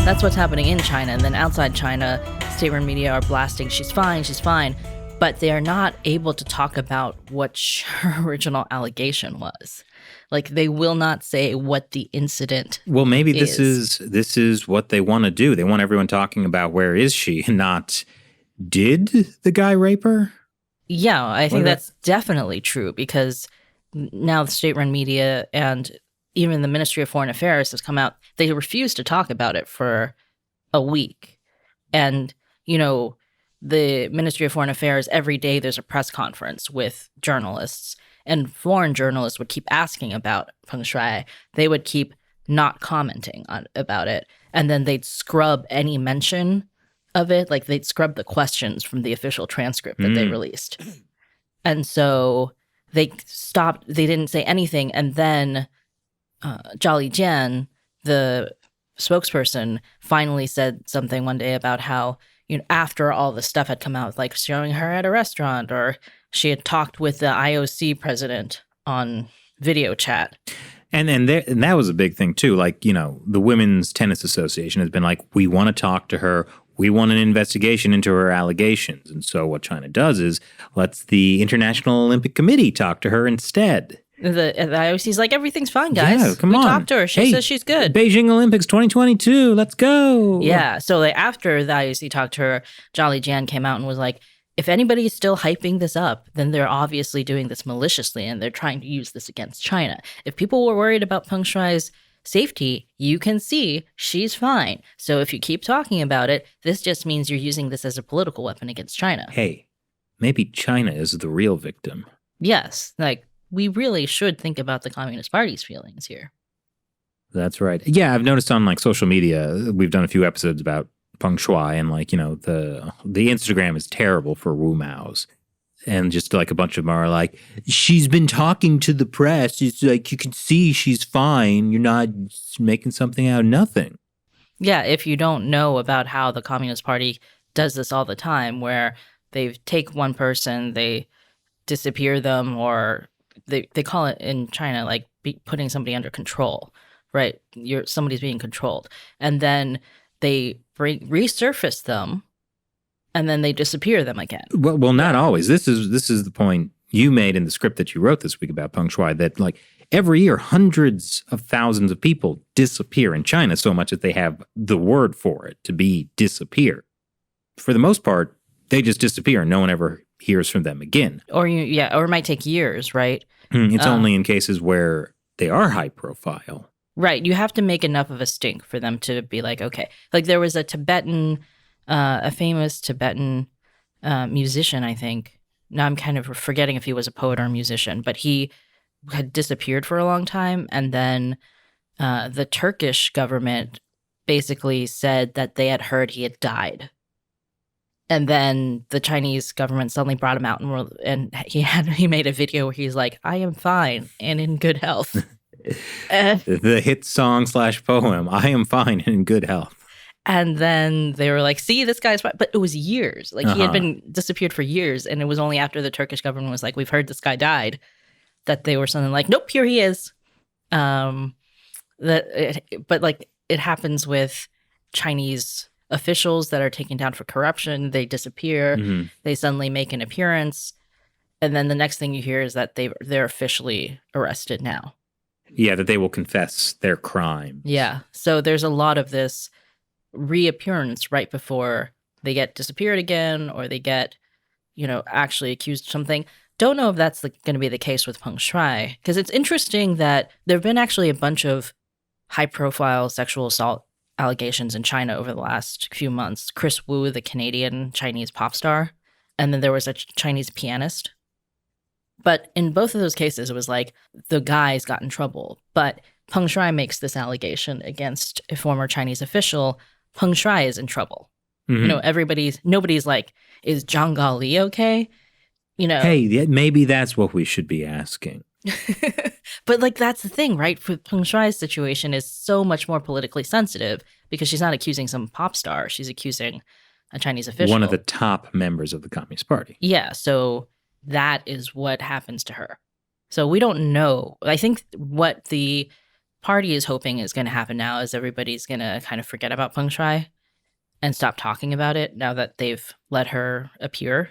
That's what's happening in China. And then outside China, state-run media are blasting, she's fine. But they are not able to talk about what her original allegation was. Like, they will not say what the incident Well, maybe is. this is what they want to do. They want everyone talking about where is she, and not did the guy rape her? Yeah, I think that's definitely true, because now the state-run media and even the Ministry of Foreign Affairs has come out. They refuse to talk about it for a week. And, you know, the Ministry of Foreign Affairs, every day there's a press conference with journalists, and foreign journalists would keep asking about Peng Shuai. They would keep not commenting about it. And then they'd scrub any mention of it. Like, they'd scrub the questions from the official transcript that they released. And so they stopped, they didn't say anything. And then Zhao Lijian, the spokesperson, finally said something one day about how, you know, after all the stuff had come out, like showing her at a restaurant, or she had talked with the IOC president on video chat. And that was a big thing too. Like, you know, the Women's Tennis Association has been like, we want to talk to her. We want an investigation into her allegations. And so what China does is lets the International Olympic Committee talk to her instead. The IOC's like, everything's fine, guys. Yeah, come on. We talked to her. She says she's good. Beijing Olympics 2022. Let's go. Yeah. So like, after the IOC talked to her, Zhao Lijian came out and was like, if anybody is still hyping this up, then they're obviously doing this maliciously and they're trying to use this against China. If people were worried about Peng Shuai's safety, you can see she's fine. So if you keep talking about it, this just means you're using this as a political weapon against China. Hey, maybe China is the real victim. Yes. Like, we really should think about the Communist Party's feelings here. That's right. Yeah, I've noticed on like social media, we've done a few episodes about Peng Shuai, and like, you know, the Instagram is terrible for Wu Mao's. And just like a bunch of them are like, she's been talking to the press. It's like, you can see she's fine. You're not making something out of nothing. Yeah, if you don't know about how the Communist Party does this all the time, where they take one person, they disappear them, or they call it in China like putting somebody under control, right? Somebody's being controlled. And then they resurface them, and then they disappear them again. Well, not always. This is the point you made in the script that you wrote this week about Peng Shuai, that like every year hundreds of thousands of people disappear in China, so much that they have the word for it, to be disappear. For the most part, they just disappear and no one ever hears from them again. Or it might take years, right? It's only in cases where they are high profile. Right. You have to make enough of a stink for them to be like, okay. Like, there was a famous Tibetan musician, I think. Now I'm kind of forgetting if he was a poet or a musician, but he had disappeared for a long time. And then the Turkish government basically said that they had heard he had died. And then the Chinese government suddenly brought him out, and he made a video where he's like, I am fine and in good health. The hit song / poem, I am fine and in good health. And then they were like, see, this guy's fine. But it was years. Like, he had been disappeared for years. And it was only after the Turkish government was like, we've heard this guy died, that they were suddenly like, nope, here he is. But it happens with Chinese officials that are taken down for corruption. They disappear. Mm-hmm. They suddenly make an appearance. And then the next thing you hear is that they're officially arrested now. Yeah, that they will confess their crime. Yeah. So there's a lot of this reappearance right before they get disappeared again, or they get, actually accused of something. Don't know if that's going to be the case with Peng Shuai, because it's interesting that there have been actually a bunch of high-profile sexual assault allegations in China over the last few months. Chris Wu, the Canadian Chinese pop star, and then there was a Chinese pianist. But in both of those cases, it was like the guys got in trouble. But Peng Shuai makes this allegation against a former Chinese official. Peng Shuai is in trouble. Mm-hmm. Nobody's like, is Zhang Gaoli okay? Hey, maybe that's what we should be asking. But that's the thing, right? For Peng Shuai's situation is so much more politically sensitive, because she's not accusing some pop star. She's accusing a Chinese official. One of the top members of the Communist Party. Yeah, so that is what happens to her. So we don't know. I think what the Party is hoping is going to happen now is everybody's going to kind of forget about Peng Shuai and stop talking about it now that they've let her appear.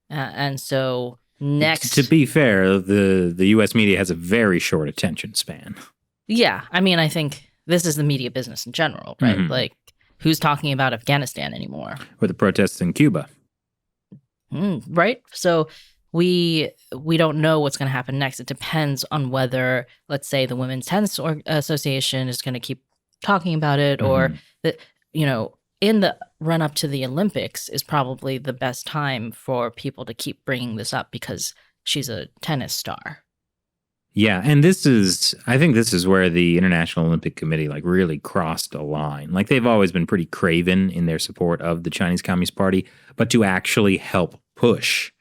And so next... To be fair, the U.S. media has a very short attention span. Yeah. I mean, I think this is the media business in general, right? Mhm. Like, who's talking about Afghanistan anymore? Or the protests in Cuba. Right? So we don't know what's going to happen next. It depends on whether, let's say, the Women's Tennis Association is going to keep talking about it, or that, you know, in the run up to the Olympics is probably the best time for people to keep bringing this up because she's a tennis star. Yeah, and I think this is where the International Olympic Committee like really crossed a line. Like they've always been pretty craven in their support of the Chinese Communist Party, but to actually help push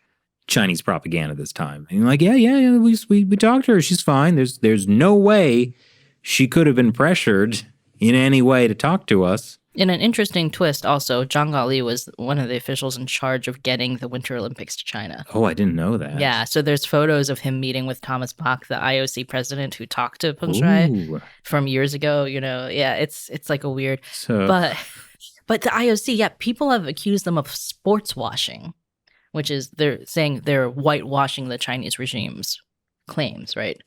Chinese propaganda this time. And like, yeah, we talked to her, she's fine. There's no way she could have been pressured in any way to talk to us. In an interesting twist, also, Zhang Gaoli was one of the officials in charge of getting the Winter Olympics to China. Oh, I didn't know that. Yeah, so there's photos of him meeting with Thomas Bach, the IOC president who talked to Peng Shuai from years ago. You know, yeah, it's like a weird. But the IOC, yeah, people have accused them of sports washing, which is they're saying they're whitewashing the Chinese regime's claims, right?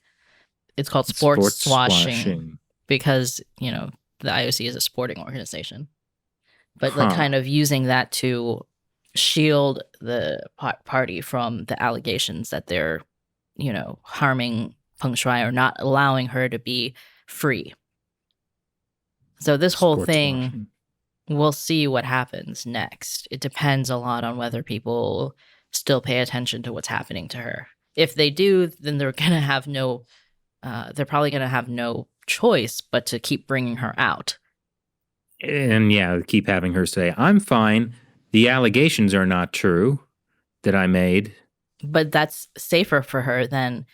It's called sports washing because, you know, the IOC is a sporting organization, but like kind of using that to shield the party from the allegations that they're, you know, harming Peng Shuai or not allowing her to be free. So this whole thing, we'll see what happens next. It depends a lot on whether people still pay attention to what's happening to her. If they do, then they're going to have they're probably going to have no choice but to keep bringing her out. And yeah, keep having her say, I'm fine. The allegations are not true that I made. But that's safer for her than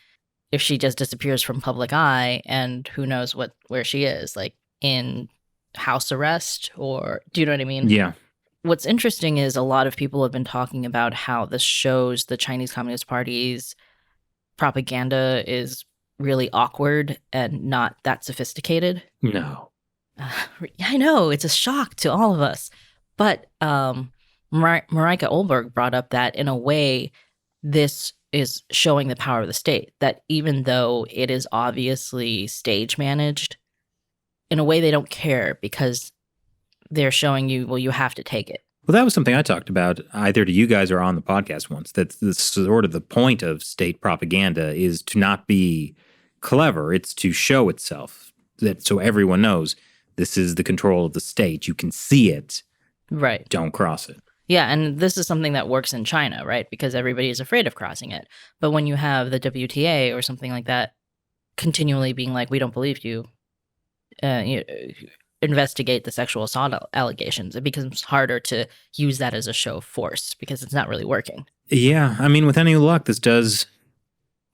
if she just disappears from public eye and who knows where she is, like in house arrest, or do you know what I mean? Yeah. What's interesting is a lot of people have been talking about how this shows the Chinese Communist Party's propaganda is really awkward and not that sophisticated. No. I know, it's a shock to all of us. But Mareike Olberg brought up that in a way, this is showing the power of the state, that even though it is obviously stage managed, in a way they don't care because they're showing you, well, you have to take it. Well, that was something I talked about either to you guys or on the podcast once, that the sort of the point of state propaganda is to not be clever. It's to show itself, that so everyone knows this is the control of the state. You can see it. Right. Don't cross it. Yeah, and this is something that works in China, right? Because everybody is afraid of crossing it. But when you have the WTA or something like that continually being like, we don't believe you, investigate the sexual assault allegations, it becomes harder to use that as a show of force because it's not really working. Yeah, I mean, with any luck, this does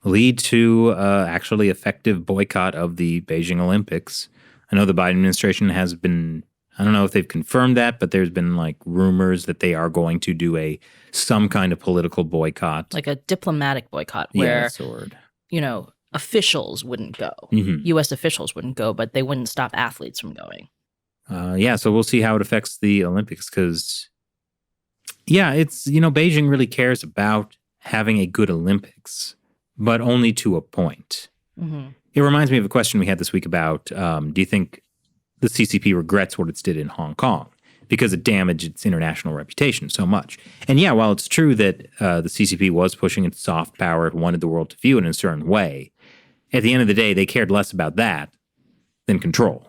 lead to actually effective boycott of the Beijing Olympics. I know the Biden administration has been, I don't know if they've confirmed that, but there's been like rumors that they are going to do some kind of political boycott. Like a diplomatic boycott where, you know, officials wouldn't go. Mm-hmm. U.S. officials wouldn't go, but they wouldn't stop athletes from going. So we'll see how it affects the Olympics because, yeah, it's, you know, Beijing really cares about having a good Olympics, but only to a point. Mm-hmm. It reminds me of a question we had this week about, do you think the CCP regrets what it did in Hong Kong because it damaged its international reputation so much? And yeah, while it's true that the CCP was pushing its soft power, it wanted the world to view it in a certain way, at the end of the day, they cared less about that than control.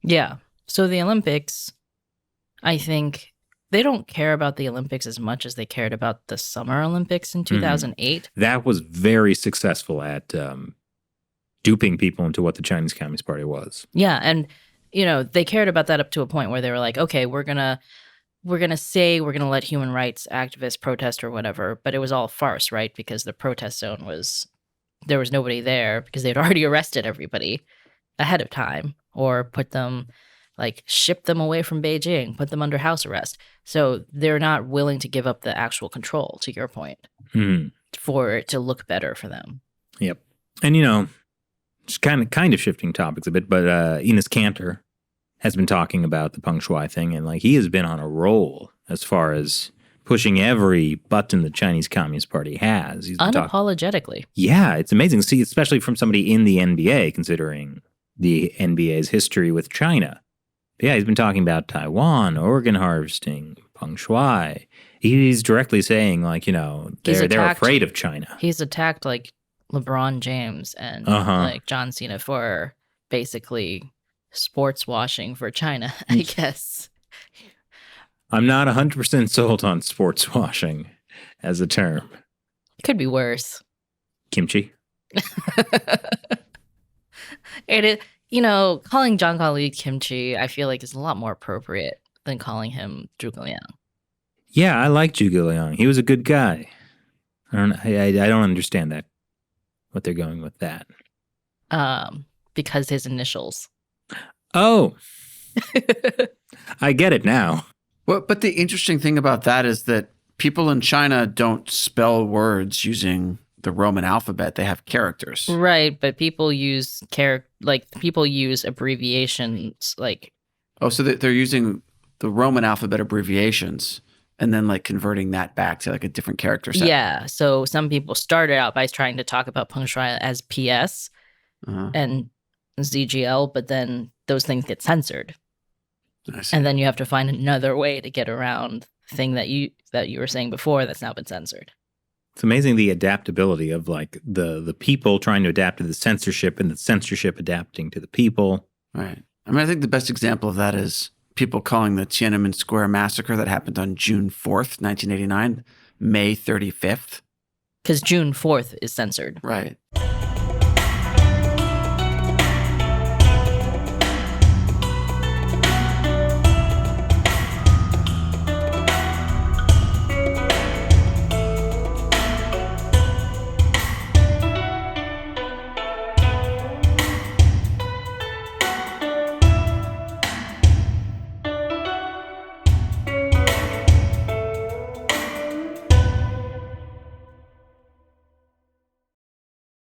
Yeah. So the Olympics, I think they don't care about the Olympics as much as they cared about the Summer Olympics in 2008. Mm-hmm. That was very successful at duping people into what the Chinese Communist Party was. Yeah, and you know, they cared about that up to a point where they were like, okay, we're gonna let human rights activists protest or whatever, but it was all farce, right? Because the protest zone there was nobody there because they'd already arrested everybody ahead of time or shipped them away from Beijing, put them under house arrest. So they're not willing to give up the actual control, to your point, for it to look better for them. Yep. And, you know, Just kind of shifting topics a bit, but Enes Kanter has been talking about the Peng Shuai thing, and like he has been on a roll as far as pushing every button the Chinese Communist Party has. He's been unapologetically. Yeah, it's amazing to see, especially from somebody in the NBA, considering the NBA's history with China. But yeah, he's been talking about Taiwan, organ harvesting, Peng Shuai. He's directly saying, like, you know, they're afraid of China. He's attacked like LeBron James and like John Cena for basically sports washing for China, I guess. I'm not 100% sold on sports washing as a term. Could be worse. Kimchi. It is, you know, calling Zhang Gaoli kimchi, I feel like is a lot more appropriate than calling him Zhuge Liang. Yeah, I like Zhuge Liang. He was a good guy. I don't understand that. What they're going with that. Because his initials. Oh. I get it now. Well, but the interesting thing about that is that people in China don't spell words using the Roman alphabet. They have characters. Right, but people use people use abbreviations like. Oh, so they're using the Roman alphabet abbreviations and then like converting that back to like a different character set. Yeah, so some people started out by trying to talk about Peng Shuai as PS and ZGL, but then those things get censored. And then you have to find another way to get around the thing that you were saying before that's now been censored. It's amazing the adaptability of like the people trying to adapt to the censorship and the censorship adapting to the people. Right. I mean, I think the best example of that is people calling the Tiananmen Square massacre that happened on June 4th, 1989, May 35th. Because June 4th is censored. Right.